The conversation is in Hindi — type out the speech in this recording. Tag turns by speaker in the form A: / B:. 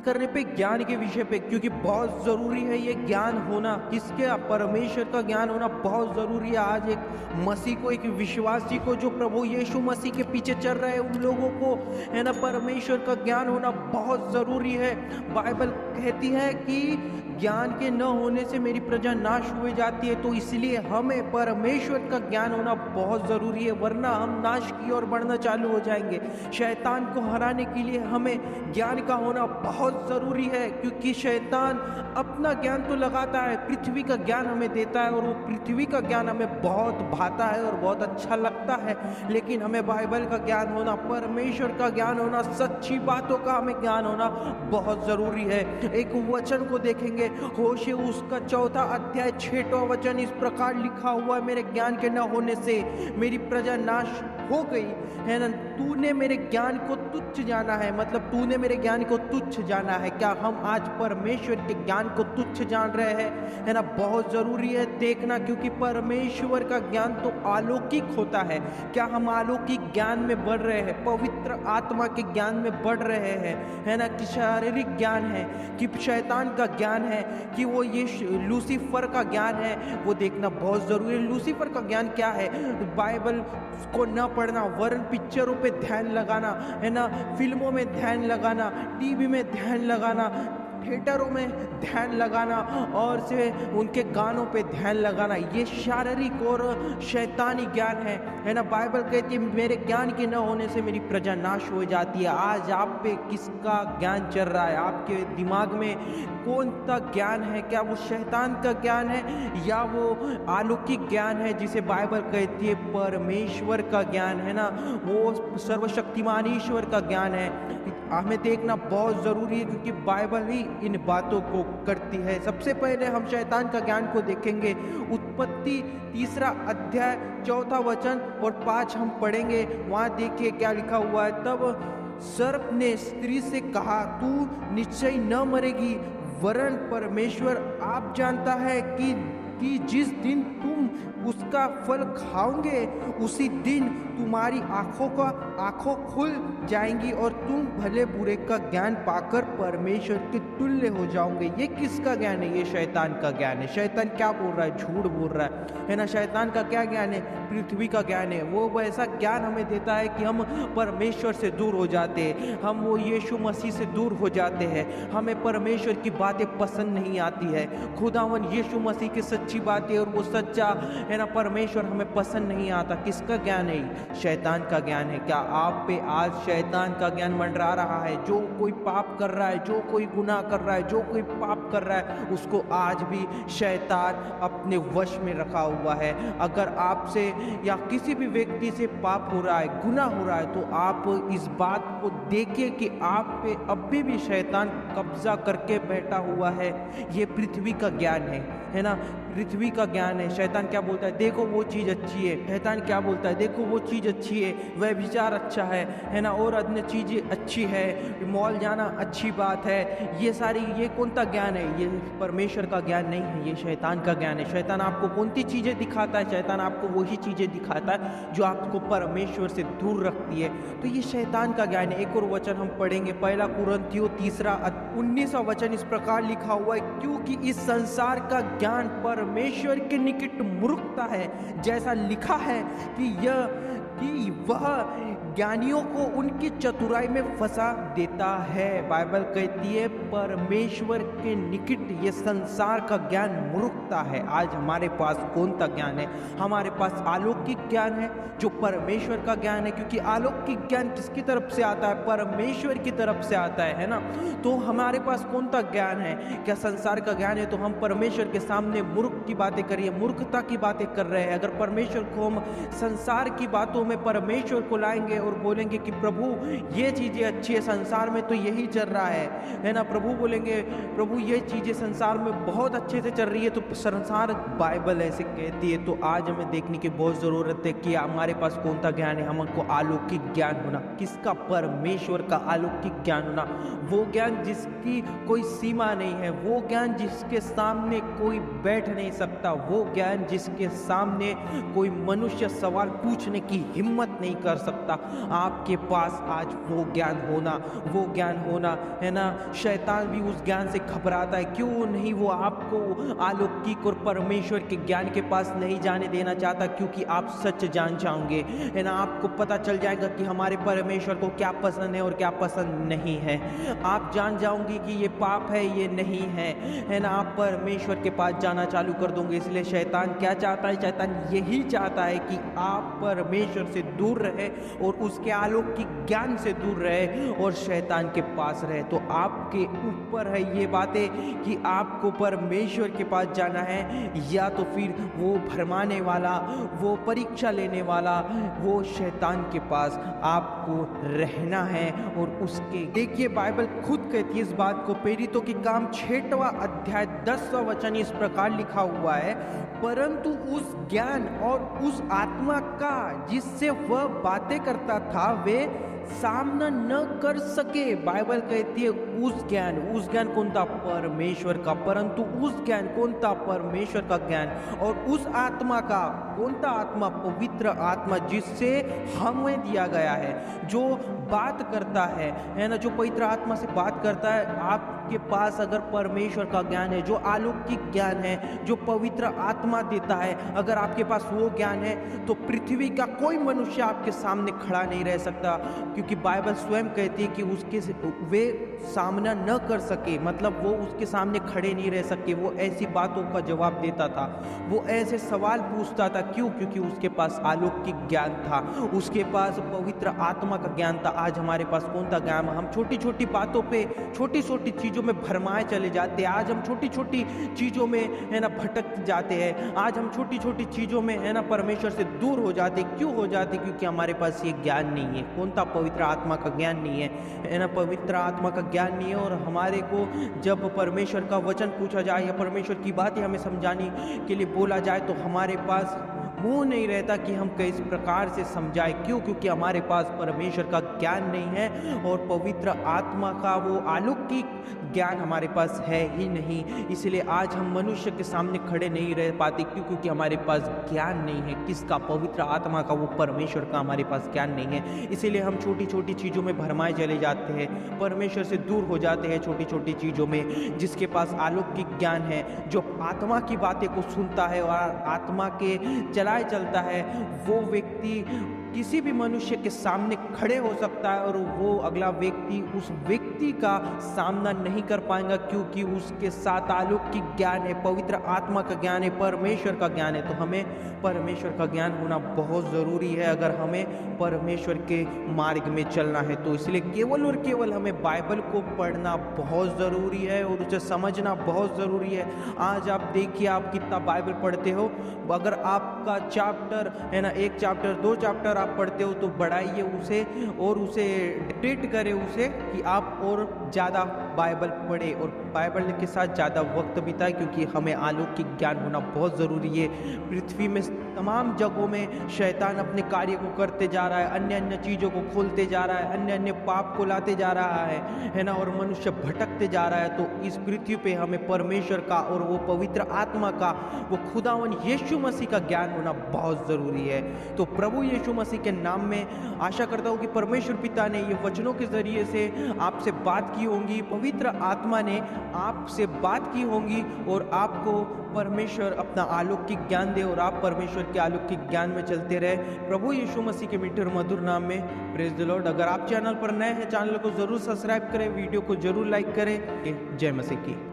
A: बात करने पे ज्ञान के विषय पे, क्योंकि बहुत ज़रूरी है ये ज्ञान होना। किसके? परमेश्वर का ज्ञान होना बहुत ज़रूरी है। आज एक मसीह को, एक विश्वासी को जो प्रभु यीशु मसीह के पीछे चल रहे हैं, उन लोगों को है ना परमेश्वर का ज्ञान होना बहुत ज़रूरी है। बाइबल कहती है कि ज्ञान के न होने से मेरी प्रजा नाश हुई जाती है, तो इसलिए हमें परमेश्वर का ज्ञान होना बहुत ज़रूरी है, वरना हम नाश की ओर बढ़ना चालू हो जाएंगे। शैतान को हराने के लिए हमें ज्ञान का होना बहुत ज़रूरी है, क्योंकि शैतान अपना ज्ञान तो लगाता है, पृथ्वी का ज्ञान हमें देता है, और वो पृथ्वी का ज्ञान हमें बहुत भाता है और बहुत अच्छा लगता है। लेकिन हमें बाइबल का ज्ञान होना, परमेश्वर का ज्ञान होना, सच्ची बातों का हमें ज्ञान होना बहुत ज़रूरी है। एक वचन को देखेंगे, होशे उसका 4 अध्याय 6वां वचन इस प्रकार लिखा हुआ है, मेरे ज्ञान के न होने से मेरी प्रजा नाश हो गई है ना। तूने मेरे ज्ञान को तुच्छ जाना है, मतलब तूने मेरे ज्ञान को तुच्छ जाना है। क्या हम आज परमेश्वर के ज्ञान को तुच्छ जान रहे हैं? है ना, बहुत ज़रूरी है देखना, क्योंकि परमेश्वर का ज्ञान तो अलौकिक होता है। क्या हम अलौकिक ज्ञान में बढ़ रहे हैं, पवित्र आत्मा के ज्ञान में बढ़ रहे हैं? है ना, कि शारीरिक ज्ञान है, कि शैतान का ज्ञान है, कि वो ये लूसीफर का ज्ञान है, वो देखना बहुत ज़रूरी है। लूसीफर का ज्ञान क्या है? बाइबल को न पढ़ना, वरन पिक्चरों पे ध्यान लगाना, है ना, फिल्मों में ध्यान लगाना, टीवी में ध्यान लगाना, थिएटरों में ध्यान लगाना, और से उनके गानों पे ध्यान लगाना, ये शारीरिक और शैतानी ज्ञान है ना। बाइबल कहती है मेरे ज्ञान के न होने से मेरी प्रजा नाश हो जाती है। आज आप पे किसका ज्ञान चल रहा है? आपके दिमाग में कौन सा ज्ञान है? क्या वो शैतान का ज्ञान है, या वो अलौकिक ज्ञान है जिसे बाइबल कहती है परमेश्वर का ज्ञान है ना, वो सर्वशक्तिमान ईश्वर का ज्ञान है? हमें देखना बहुत ज़रूरी है, क्योंकि बाइबल ही इन बातों को करती है। सबसे पहले हम शैतान का ज्ञान को देखेंगे। उत्पत्ति 3 अध्याय 4 वचन और 5 हम पढ़ेंगे। वहाँ देखिए क्या लिखा हुआ है। तब सर्प ने स्त्री से कहा, तू निश्चय न मरेगी, वरन परमेश्वर आप जानता है कि जिस दिन तुम उसका फल खाओगे उसी दिन तुम्हारी आंखों खुल जाएंगी और तुम भले बुरे का ज्ञान पाकर परमेश्वर के तुल्य हो जाओगे। ये किसका ज्ञान है? ये शैतान का ज्ञान है। शैतान क्या बोल रहा है? झूठ बोल रहा है ना। शैतान का क्या ज्ञान है? पृथ्वी का ज्ञान है। वो ऐसा ज्ञान हमें देता है कि हम परमेश्वर से दूर हो जाते हैं, हम वो यीशु मसीह से दूर हो जाते हैं, हमें परमेश्वर की बातें पसंद नहीं आती है। खुदावन यीशु मसीह की सच्ची बातें और वो सच्चा है ना परमेश्वर हमें पसंद नहीं आता। किसका ज्ञान है? शैतान का ज्ञान है। क्या आप पे आज शैतान का ज्ञान मंडरा रहा है? जो कोई पाप कर रहा है, जो कोई गुनाह कर रहा है, जो कोई पाप कर रहा है, उसको आज भी शैतान अपने वश में रखा हुआ है। अगर आपसे या किसी भी व्यक्ति से पाप हो रहा है, गुनाह हो रहा है, तो आप इस बात को देखिए कि आप पे अभी भी शैतान कब्जा करके बैठा हुआ है। ये पृथ्वी का ज्ञान है ना, पृथ्वी का ज्ञान है। शैतान क्या बोलता है? देखो वो चीज़ अच्छी है। शैतान क्या बोलता है? देखो वो चीज़ अच्छी है, वह विचार अच्छा है ना, और अन्य चीज़ें अच्छी है, मॉल जाना अच्छी बात है। ये सारी, ये कौन सा ज्ञान है? ये परमेश्वर का ज्ञान नहीं है, ये शैतान का ज्ञान है। शैतान आपको कौन सी चीज़ें दिखाता है? शैतान आपको वही चीज़ें दिखाता है जो आपको परमेश्वर से दूर रखती है। तो ये शैतान का ज्ञान है। एक और वचन हम पढ़ेंगे, 1 कुरिन्थियों 3:19 वचन इस प्रकार लिखा हुआ है, क्योंकि इस संसार का ज्ञान परमेश्वर के निकट मूर्खता है, जैसा लिखा है कि वह ज्ञानियों को उनकी चतुराई में फंसा देता है। बाइबल कहती है परमेश्वर के निकट ये संसार का ज्ञान मूर्खता है। आज हमारे पास कौन सा ज्ञान है? हमारे पास अलौकिक ज्ञान है जो परमेश्वर का ज्ञान है, क्योंकि अलौकिक ज्ञान किसकी तरफ से आता है? परमेश्वर की तरफ से आता है ना। तो हमारे पास कौन सा ज्ञान है? क्या संसार का ज्ञान है? तो हम परमेश्वर के सामने मूर्ख की बातें करिए, मूर्खता की बातें कर रहे हैं। अगर परमेश्वर को हम संसार की बातों में परमेश्वर को लाएंगे और बोलेंगे कि प्रभु ये चीज़ें अच्छी है, संसार में तो यही चल रहा है ना, प्रभु बोलेंगे प्रभु ये चीज़ें संसार में बहुत अच्छे से चल रही है, तो संसार बाइबल ऐसे कहती है। तो आज हमें देखने की बहुत ज़रूरत है कि हमारे पास कौन सा ज्ञान है। हमको अलौकिक ज्ञान होना। किसका? परमेश्वर का अलौकिक ज्ञान होना। वो ज्ञान जिसकी कोई सीमा नहीं है, वो ज्ञान जिसके सामने कोई बैठ नहीं सकता, वो ज्ञान जिसके सामने कोई मनुष्य सवाल पूछने की हिम्मत नहीं कर सकता। आपके पास आज वो ज्ञान होना है ना। शैतान भी उस ज्ञान से घबराता है, क्यों नहीं वो आपको अलौकिक और परमेश्वर के ज्ञान के पास नहीं जाने देना चाहता, क्योंकि आप सच जान जाओगे, है ना। आपको पता चल जाएगा कि हमारे परमेश्वर को क्या पसंद है और क्या पसंद नहीं है। आप जान जाओगे कि ये पाप है, ये नहीं है ना। आप परमेश्वर के पास जाना चालू कर दोगे। इसलिए शैतान क्या चाहता है? शैतान यही चाहता है कि आप परमेश्वर से दूर रहे और उसके अलौकिक ज्ञान से दूर रहे और शैतान के पास रहे। तो आपके ऊपर है ये बातें कि आपको परमेश्वर के पास जाना है या तो फिर वो भरमाने वाला, वो परीक्षा लेने वाला, वो शैतान के पास आपको रहना है। और उसके देखिए बाइबल खुद कहती है इस बात को। प्रेरितों के काम 6वां अध्याय 10वां वचन इस प्रकार लिखा हुआ है, परंतु उस ज्ञान और उस आत्मा का जिससे वह बातें करता था वे सामना न कर सके। बाइबल कहती है उस ज्ञान कौन था? परमेश्वर का। परंतु उस ज्ञान कौन था? परमेश्वर का ज्ञान। और उस आत्मा का कौन था? आत्मा, पवित्र आत्मा, जिससे हमें दिया गया है, जो बात करता है ना, जो पवित्र आत्मा से बात करता है। आपके पास अगर परमेश्वर का ज्ञान है, जो अलौकिक ज्ञान है, जो पवित्र आत्मा देता है, अगर आपके पास वो ज्ञान है तो पृथ्वी का कोई मनुष्य आपके सामने खड़ा नहीं रह सकता, क्योंकि बाइबल स्वयं कहती है कि उसके वे सामना न कर सके, मतलब वो उसके सामने खड़े नहीं रह सके। वो ऐसी बातों का जवाब देता था, वो ऐसे सवाल पूछता था। क्यों? क्योंकि उसके पास अलौकिक ज्ञान था, उसके पास पवित्र आत्मा का ज्ञान था। आज हमारे पास कौन सा ज्ञान? हम छोटी छोटी बातों पे, छोटी छोटी चीज़ों में भरमाए चले जाते हैं। आज हम छोटी छोटी चीज़ों में है ना भटक जाते हैं। आज हम छोटी छोटी चीज़ों में है ना परमेश्वर से दूर हो जाते। क्यों हो जाते? क्योंकि हमारे पास ये ज्ञान नहीं है। कौन सा? पवित्र आत्मा का ज्ञान नहीं है ना। पवित्र आत्मा का ज्ञान नहीं है। और हमारे को जब परमेश्वर का वचन पूछा जाए या परमेश्वर की बातें हमें समझाने के लिए बोला जाए तो हमारे पास मुंह नहीं रहता कि हम किस प्रकार से समझाएं। क्यों? क्योंकि हमारे पास परमेश्वर का ज्ञान नहीं है और पवित्र आत्मा का वो अलौकिक ज्ञान हमारे पास है ही नहीं। इसलिए आज हम मनुष्य के सामने खड़े नहीं रह पाते। क्यों? क्योंकि हमारे पास ज्ञान नहीं है। किसका? पवित्र आत्मा का, वो परमेश्वर का हमारे पास ज्ञान नहीं है। इसीलिए हम छोटी छोटी चीज़ों में भरमाए चले जाते हैं, परमेश्वर से दूर हो जाते हैं छोटी छोटी चीज़ों में। जिसके पास अलौकिक ज्ञान है, जो आत्मा की बातें को सुनता है और आत्मा के चलाए चलता है, वो व्यक्ति किसी भी मनुष्य के सामने खड़े हो सकता है और वो अगला व्यक्ति उस व्यक्ति का सामना नहीं कर पाएगा, क्योंकि उसके साथ अलौकिक ज्ञान है, पवित्र आत्मा का ज्ञान है, परमेश्वर का ज्ञान है। तो हमें परमेश्वर का ज्ञान होना बहुत ज़रूरी है अगर हमें परमेश्वर के मार्ग में चलना है। तो इसलिए केवल और केवल हमें बाइबल को पढ़ना बहुत ज़रूरी है और उसे समझना बहुत ज़रूरी है। आज आप देखिए आप कितना बाइबल पढ़ते हो। अगर आपका चैप्टर है ना, 1 चैप्टर 2 चैप्टर आप पढ़ते हो तो बढ़ाइए उसे और उसे डिक्टेट करें उसे कि आप और ज़्यादा बाइबल पढ़े और बाइबल के साथ ज़्यादा वक्त बिताए, क्योंकि हमें अलौकिक ज्ञान होना बहुत ज़रूरी है। पृथ्वी में तमाम जगहों में शैतान अपने कार्य को करते जा रहा है, अन्य अन्य चीज़ों को खोलते जा रहा है, अन्य अन्य पाप को लाते जा रहा है ना, और मनुष्य भटकते जा रहा है। तो इस पृथ्वी पे हमें परमेश्वर का और वो पवित्र आत्मा का, वो खुदावन यीशु मसीह का ज्ञान होना बहुत ज़रूरी है। तो प्रभु यीशु मसीह के नाम में आशा करता हूँ कि परमेश्वर पिता ने ये वचनों के ज़रिए से आपसे बात की होंगी, पवित्र आत्मा ने आपसे बात की होंगी और आपको परमेश्वर अपना अलौकिक ज्ञान दे और आप परमेश्वर के अलौकिक ज्ञान में चलते रहे। प्रभु यीशु मसीह के मीठे और मधुर नाम में प्रेज द लॉर्ड। अगर आप चैनल पर नए हैं, चैनल को ज़रूर सब्सक्राइब करें, वीडियो को ज़रूर लाइक करें। जय मसीह की।